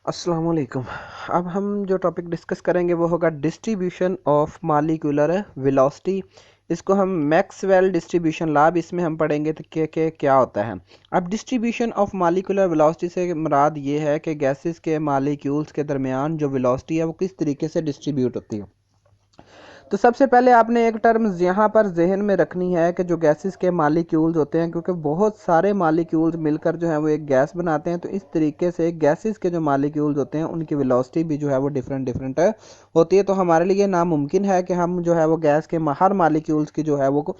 अस्सलाम वालेकुम। अब हम जो टॉपिक डिस्कस करेंगे वो होगा डिस्ट्रीब्यूशन ऑफ मॉलिक्यूलर वेलोसिटी। इसको हम मैक्सवेल डिस्ट्रीब्यूशन लॉ, इसमें हम पढ़ेंगे तो क्या होता है। अब डिस्ट्रीब्यूशन ऑफ मॉलिक्यूलर वेलोसिटी से मुराद ये है कि गैसेस के मॉलिक्यूल्स के दरमियान जो वेलोसिटी है वो किस तरीके से डिस्ट्रीब्यूट होती है। तो सबसे पहले आपने एक टर्म यहाँ पर जहन में रखनी है कि जो गैसेस के मॉलिक्यूल्स होते हैं, क्योंकि बहुत सारे मॉलिक्यूल्स मिलकर जो है वो एक गैस बनाते हैं, तो इस तरीके से गैसेस के जो मॉलिक्यूल्स होते हैं उनकी वेलोसिटी भी जो है वो डिफरेंट डिफरेंट होती है। तो हमारे लिए नामुमकिन है कि हम जो है वो गैस के हर मॉलिक्यूल्स की जो है वो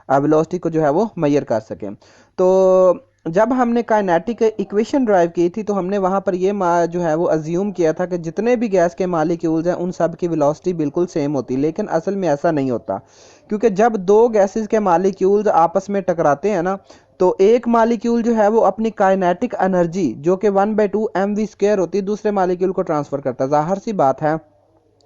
वेलोसिटी को जो है वो मेजर कर सकें। तो जब हमने काइनेटिक इक्वेशन ड्राइव की थी तो हमने वहाँ पर ये जो है वो अज्यूम किया था कि जितने भी गैस के मॉलिक्यूल्स हैं उन सब की वेलोसिटी बिल्कुल सेम होती है, लेकिन असल में ऐसा नहीं होता। क्योंकि जब दो गैसेस के मॉलिक्यूल्स आपस में टकराते हैं ना, तो एक मॉलिक्यूल जो है वो अपनी काइनेटिक एनर्जी जो कि 1/2 mv² होती है दूसरे मॉलिक्यूल को ट्रांसफर करता है। जाहिर सी बात है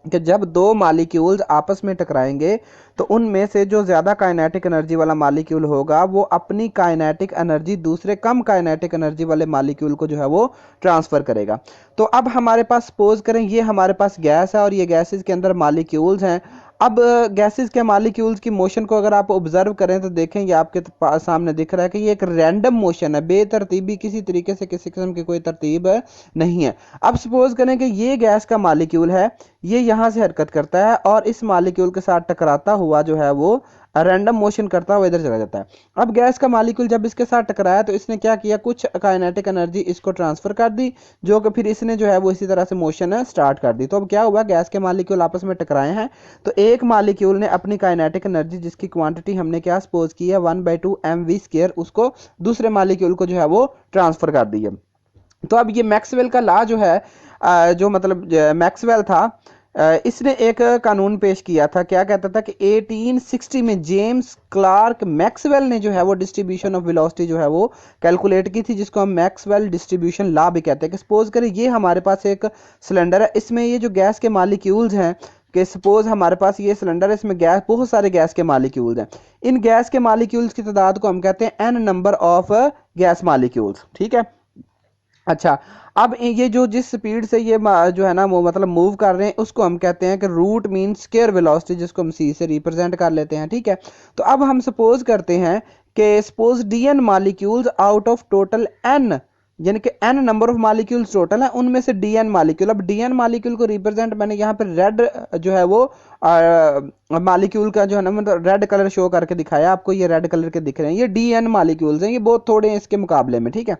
कि जब दो मॉलिक्यूल्स आपस में टकराएंगे तो उनमें से जो ज़्यादा काइनेटिक एनर्जी वाला मॉलिक्यूल होगा वो अपनी काइनेटिक एनर्जी दूसरे कम काइनेटिक एनर्जी वाले मॉलिक्यूल को जो है वो ट्रांसफ़र करेगा। तो अब हमारे पास सपोज करें ये हमारे पास गैस है और ये गैसेस के अंदर मॉलिक्यूल्स हैं। अब गैसेस के मॉलिक्यूल्स की मोशन को अगर आप ऑब्जर्व करें तो देखें ये आपके सामने दिख रहा है कि ये एक रैंडम मोशन है, बेतरतीबी, किसी तरीके से किसी किस्म की कोई तरतीब नहीं है। अब सपोज करें कि ये गैस का मॉलिक्यूल है, ये यहाँ से हरकत करता है और इस मॉलिक्यूल के साथ टकराता हुआ जो है वो रैंडम मोशन करता हुआ इधर चला जाता है। अब गैस का मॉलिक्यूल जब इसके साथ टकराया तो इसने क्या किया, कुछ काइनेटिक एनर्जी इसको ट्रांसफर कर दी, जो कि फिर इसने जो है वो इसी तरह से मोशन स्टार्ट कर दी। तो अब क्या हुआ, गैस के मॉलिक्यूल आपस में टकराए हैं, तो एक मॉलिक्यूल ने अपनी काइनेटिक एनर्जी जिसकी क्वांटिटी हमने क्या सपोज की है 1/2 mv², उसको दूसरे मॉलिक्यूल को जो है वो ट्रांसफर कर दी है। तो अब ये मैक्सवेल का लॉ जो है, जो मतलब मैक्सवेल था, इसने एक कानून पेश किया था। क्या कहता था कि 1860 में जेम्स क्लार्क मैक्सवेल ने जो है वो डिस्ट्रीब्यूशन ऑफ वेलोसिटी जो है वो कैलकुलेट की थी, जिसको हम मैक्सवेल डिस्ट्रीब्यूशन लॉ भी कहते हैं। कि सपोज करें ये हमारे पास एक सिलेंडर है, इसमें ये जो गैस के मॉलिक्यूल्स हैं, कि सपोज हमारे पास ये सिलेंडर है, इसमें गैस, बहुत सारे गैस के मॉलिक्यूल्स हैं। इन गैस के मॉलिक्यूल्स की तादाद को हम कहते हैं an number of gas molecules. ठीक है। अच्छा, अब ये जो जिस स्पीड से ये जो है ना वो मतलब मूव कर रहे हैं उसको हम कहते हैं कि रूट मीन स्केयर वेलोसिटी, जिसको हम सी से रिप्रेजेंट कर लेते हैं। ठीक है। तो अब हम सपोज करते हैं कि suppose D N molecules out of total N, यानी कि N number of molecules total है, उनमें से डी एन मॉलिक्यूल, अब डी एन मॉलिक्यूल को रिप्रेजेंट मैंने यहाँ पे रेड जो है वो मॉलिक्यूल का जो है ना मतलब रेड कलर शो करके दिखाया आपको, ये रेड कलर के दिख रहे हैं, ये डी एन मॉलिक्यूल्स हैं, ये बहुत थोड़े हैं इसके मुकाबले में। ठीक है।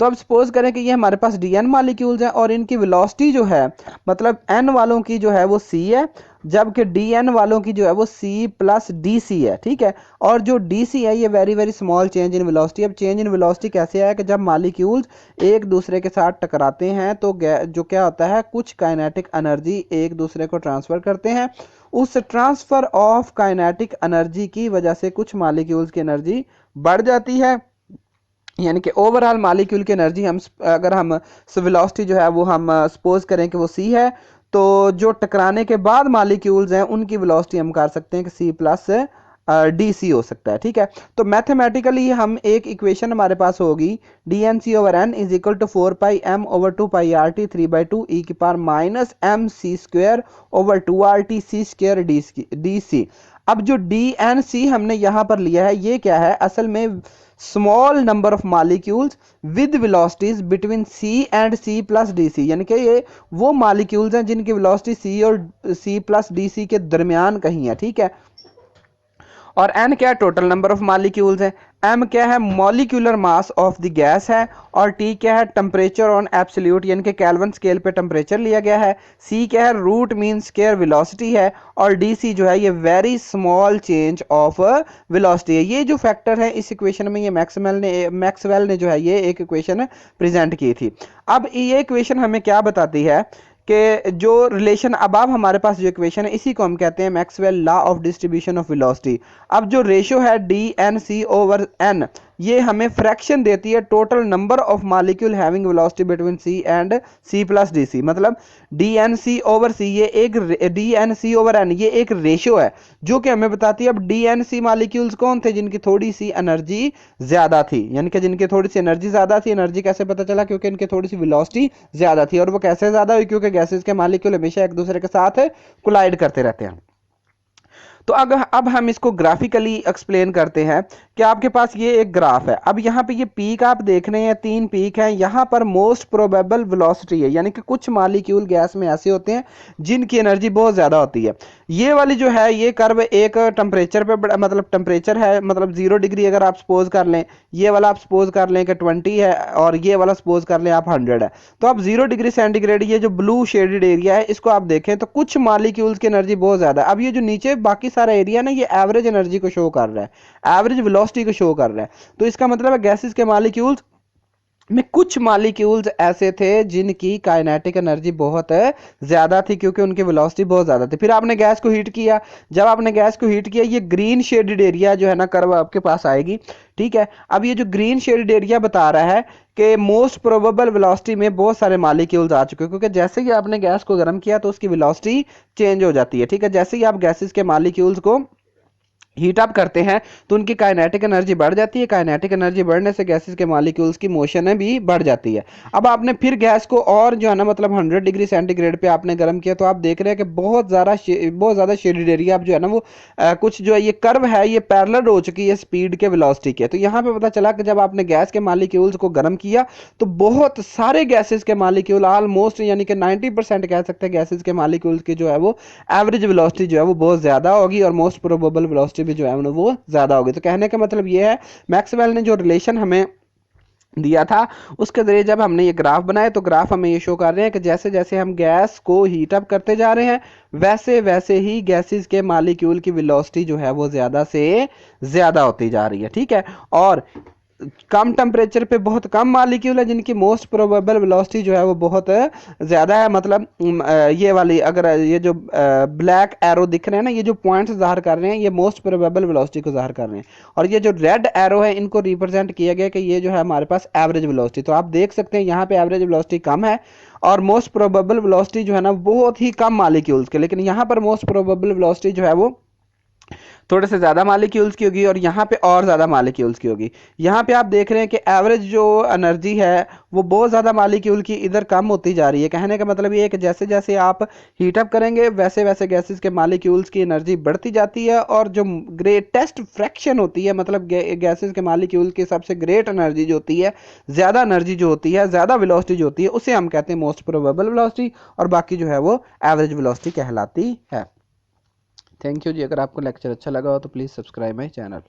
तो अब सपोज करें कि ये हमारे पास डी एन मॉलिक्यूल्स हैं और इनकी वेलोसिटी जो है मतलब एन वालों की जो है वो सी है, जबकि डी एन वालों की जो है वो सी प्लस डी सी है। ठीक है। और जो डी सी है ये very very small change in velocity. अब चेंज इन वेलोसिटी कैसे है कि जब मॉलिक्यूल्स एक दूसरे के साथ टकराते हैं तो जो क्या होता है, कुछ काइनेटिक एनर्जी एक दूसरे को ट्रांसफर करते हैं। उस ट्रांसफर ऑफ काइनेटिक एनर्जी की वजह से कुछ मॉलिक्यूल्स की एनर्जी बढ़ जाती है, यानी कि ओवरऑल मॉलिक्यूल की एनर्जी हम अगर हम वेलोसिटी जो है वो हम सपोज करें कि वो सी है, तो जो टकराने के बाद मॉलिक्यूल्स हैं उनकी वेलोसिटी हम कर सकते हैं कि सी प्लस डी सी हो सकता है। ठीक है। तो मैथमेटिकली हम एक इक्वेशन हमारे पास होगी, D N C over N is equal to 4πm/2πrt 3/2 e⁻c²/2rt D C. अब जो डी एन सी हमने यहां पर लिया है ये क्या है, असल में small number of molecules with velocities between C and C plus D C, यानी कि ये वो मॉलिक्यूल्स हैं जिनकी वेलोसिटी सी और सी प्लस डी सी के दरमियान कहीं है। ठीक है। और एन क्या है, टोटल नंबर ऑफ मॉलिक्यूल्स है, एम क्या है, molecular mass of the gas है, और टी क्या है, टेम्परेचर ऑन एब्सोल्यूट यानी कि केल्विन स्केल पे टेम्परेचर लिया गया है, सी क्या है, रूट मीन स्क्वायर वेलोसिटी है, और डी सी जो है ये very small change of velocity है। ये जो फैक्टर है इस इक्वेशन में, ये मैक्सवेल ने जो है ये एक इक्वेशन प्रेजेंट की थी। अब ये इक्वेशन हमें क्या बताती है कि जो रिलेशन अब हमारे पास जो इक्वेशन है इसी को हम कहते हैं Maxwell law of distribution of velocity. अब जो रेशियो है D N C over N, ये हमें फ्रैक्शन देती है total number of molecule having velocity between C and C plus D C, मतलब D N C over C, ये एक D N C over N ये एक रेशियो है जो कि हमें बताती है अब डी एन सी मॉलिक्यूल्स कौन थे जिनकी थोड़ी सी एनर्जी ज्यादा थी, यानी कि जिनकी थोड़ी सी एनर्जी ज्यादा थी। एनर्जी कैसे पता चला? क्योंकि इनकी थोड़ी सी वेलोसिटी ज्यादा थी। और वो कैसे ज्यादा हुई? क्योंकि गैसेस के मॉलिक्यूल हमेशा एक दूसरे के साथ कोलाइड करते रहते हैं। तो अब हम इसको ग्राफिकली एक्सप्लेन करते हैं कि आपके पास ये एक ग्राफ है। अब यहाँ पे ये पीक आप देख रहे हैं, 3 पीक हैं। यहाँ पर मोस्ट प्रोबेबल वेलोसिटी है, यानी कि कुछ मॉलिक्यूल गैस में ऐसे होते हैं जिनकी एनर्जी बहुत ज्यादा होती है। ये वाली जो है ये कर्व एक टेम्परेचर पे मतलब टेम्परेचर है, मतलब 0 डिग्री अगर आप सपोज कर लें, ये वाला आप सपोज कर लें कि 20 है और ये वाला सपोज कर लें आप 100 है। तो आप 0 डिग्री सेंटीग्रेड ये जो ब्लू शेडेड एरिया है इसको आप देखें तो कुछ मॉलिक्यूल्स की एनर्जी बहुत ज्यादा है। अब ये जो नीचे बाकी सारा एरिया ना ये एवरेज एनर्जी को शो कर रहा है, एवरेज वेलोसिटी को शो कर रहा है। तो इसका मतलब है गैसेस के मॉलिक्यूल्स में कुछ मॉलिक्यूल्स ऐसे थे जिनकी काइनेटिक एनर्जी बहुत ज्यादा थी क्योंकि उनकी वेलोसिटी बहुत ज्यादा थी। फिर आपने गैस को हीट किया, जब आपने गैस को हीट किया ये ग्रीन शेडेड एरिया जो है ना कर्व आपके पास आएगी, ठीक है। अब ये जो ग्रीन शेडेड एरिया बता रहा है कि मोस्ट प्रोबेबल वेलोसिटी में बहुत सारे मॉलिक्यूल्स आ चुके हैं, क्योंकि जैसे ही आपने गैस को गर्म किया तो उसकी वेलोसिटी चेंज हो जाती है, ठीक है। जैसे ही आप गैसेस के मॉलिक्यूल्स को हीट अप करते हैं तो उनकी काइनेटिक एनर्जी बढ़ जाती है। काइनेटिक एनर्जी बढ़ने से गैसेस के मॉलिक्यूल्स की मोशन भी बढ़ जाती है। अब आपने फिर गैस को और जो है ना मतलब 100 डिग्री सेंटीग्रेड पे आपने गर्म किया तो आप देख रहे हैं कि बहुत ज़्यादा शेडेड एरिया अब जो है ना वो कुछ जो है ये कर्व है ये पैरेलल हो चुकी है स्पीड के वेलोसिटी के। तो यहाँ पे पता चला कि जब आपने गैस के मॉलिक्यूल्स को गर्म किया तो बहुत सारे गैसेस के मॉलिक्यूल ऑलमोस्ट यानी कि 90% कह सकते हैं गैसेस के मॉलिक्यूल्स की जो है वो एवरेज वेलोसिटी जो है वो बहुत ज़्यादा होगी और मोस्ट प्रोबेबल वेलोसिटी भी जो है वो ज़्यादा होगी। तो कहने का मतलब ये है मैक्सवेल ने जो रिलेशन हमें दिया था उसके जरिए जब हमने ये ग्राफ बनाए तो ग्राफ हमें ये शो कर रहे हैं कि जैसे जैसे हम गैस को हीट अप करते जा रहे हैं वैसे वैसे ही गैसेस के मॉलिक्यूल की वेलोसिटी जो है वो ज़्यादा से ज़्यादा होती जा रही है, ठीक है। और कम टेम्परेचर पे बहुत कम मॉलिक्यूल है जिनकी मोस्ट प्रोबेबल वेलोसिटी जो है वो बहुत ज़्यादा है। मतलब ये वाली अगर ये जो ब्लैक एरो दिख रहे हैं ना ये जो पॉइंट्स ज़ाहिर कर रहे हैं ये मोस्ट प्रोबेबल वेलोसिटी को ज़ाहिर कर रहे हैं। और ये जो रेड एरो है इनको रिप्रेजेंट किया गया कि ये जो है हमारे पास एवरेज वेलोसिटी। तो आप देख सकते हैं यहाँ पे एवरेज वेलोसिटी कम है और मोस्ट प्रोबेबल वेलोसिटी जो है ना बहुत ही कम मॉलिक्यूल्स के, लेकिन यहाँ पर मोस्ट प्रोबेबल वेलोसिटी जो है वो थोड़े से ज़्यादा मालिक्यूल्स की होगी और यहाँ पे और ज़्यादा मालिक्यूल्स की होगी। यहाँ पे आप देख रहे हैं कि एवरेज जो एनर्जी है वो बहुत ज़्यादा मालिक्यूल की इधर कम होती जा रही है। कहने का मतलब ये है कि जैसे जैसे आप हीट अप करेंगे वैसे वैसे गैसेस के मालिक्यूल्स की एनर्जी बढ़ती जाती है और जो ग्रेटेस्ट फ्रैक्शन होती है मतलब गैसेस के मालिक्यूल की सबसे ग्रेट एनर्जी जो होती है, ज़्यादा एनर्जी जो होती है, ज़्यादा वेलोसिटी जो होती है उसे हम कहते हैं मोस्ट प्रोबेबल वेलोसिटी और बाकी जो है वो एवरेज वेलोसिटी कहलाती है। थैंक यू जी। अगर आपको लेक्चर अच्छा लगा हो तो प्लीज़ सब्सक्राइब माई चैनल।